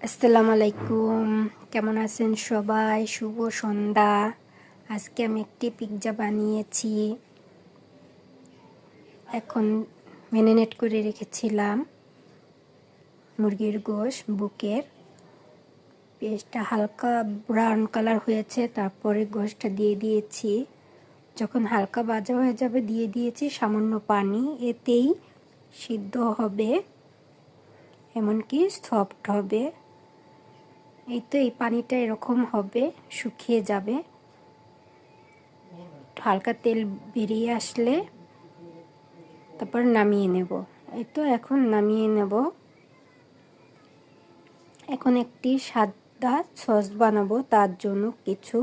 আসসালামু আলাইকুম, কেমন আছেন সবাই? শুভ সন্ধ্যা। আজকে আমি একটি পিৎজা বানিয়েছি। এখন ম্যারিনেট করে রেখেছিলাম মুরগির গোশত বুকের। পেঁয়াজটা হালকা ব্রাউন কালার হয়েছে, তারপরে গোশতটা দিয়ে দিয়েছি। যখন হালকা ভাজা হয়ে যাবে দিয়ে দিয়েছি সামান্য পানি, এতেই সিদ্ধ হবে, এমনকি সফট হবে। এই তো এই পানিটা এরকম হবে, শুকিয়ে যাবে। হালকা তেল বেরিয়ে আসলে তারপর নামিয়ে নেব। এই তো এখন নামিয়ে নেব। এখন একটি সাদা সস বানাবো, তার জন্য কিছু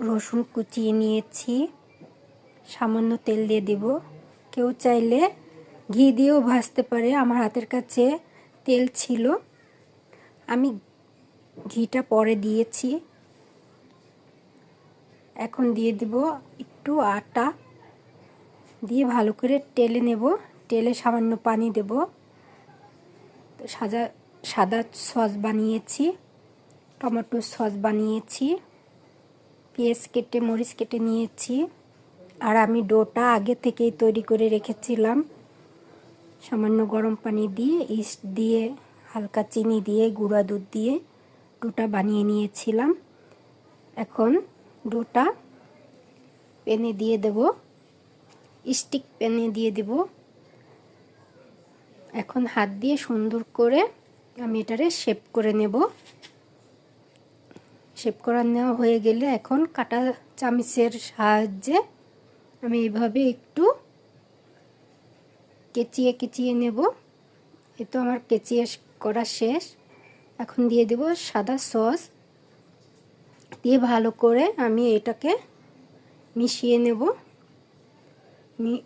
রসুন কুচিয়ে নিয়েছি। সামান্য তেল দিয়ে দিব। কেউ চাইলে ঘি দিয়েও ভাজতে পারে। আমার হাতের কাছে তেল ছিল, আমি ঘিটা পরে দিয়েছি। এখন দিয়ে দিব একটু আটা, দিয়ে ভালো করে টেলে নেব। টেলে সামান্য পানি দেব। সাদা সস বানিয়েছি, টমেটো সস বানিয়েছি, পেঁয়াজ কেটে মরিচ কেটে নিয়েছি। আর আমি ডোটা আগে থেকেই তৈরি করে রেখেছিলাম। সামান্য গরম পানি দিয়ে, ইস্ট দিয়ে, হালকা চিনি দিয়ে, গুঁড়া দুধ দিয়ে ডোটা বানিয়ে নিয়েছিলাম। এখন ডোটা প্যানে দিয়ে দেব, স্টিক প্যানে দিয়ে দেব। এখন হাত দিয়ে সুন্দর করে আমি এটারে শেপ করে নেব। শেপ করা নেওয়া হয়ে গেলে এখন কাঁটা চামচের সাহায্যে আমি এইভাবে একটু কেচিয়ে কেচিয়ে নেব। এই তো আমার কেচিয়ে করা শেষ। এখন দিয়ে দেব সাদা সস, দিয়ে ভালো করে আমি এটাকে মিশিয়ে নেব।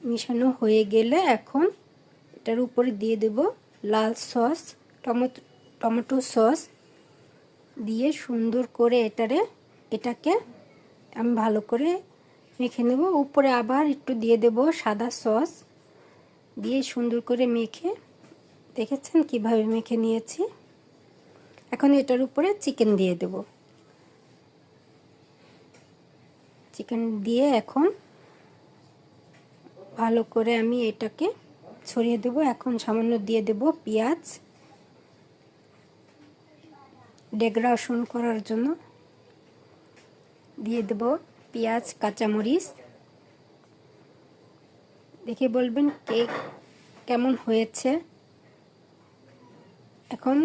মিশানো হয়ে গেলে এখন এটার উপরে দিয়ে দেব লাল সস, টমেটো সস দিয়ে সুন্দর করে এটাকে আমি ভালো করে মেখে নেব। উপরে আবার একটু দিয়ে দেব সাদা সস, দিয়ে সুন্দর করে মেখে, দেখেছেন কিভাবে মেখে নিয়েছি। এখন এটার উপরে চিকেন দিয়ে দেব। চিকেন দিয়ে এখন ভালো করে আমি এটাকে ছড়িয়ে দেব। এখন সামান্য দিয়ে দেব পেঁয়াজ, ডেকোরেশন করার জন্য দিয়ে দেব পেঁয়াজ, কাঁচামরিচ। দেখে বলবেন কেক কেমন হয়েছে। এখন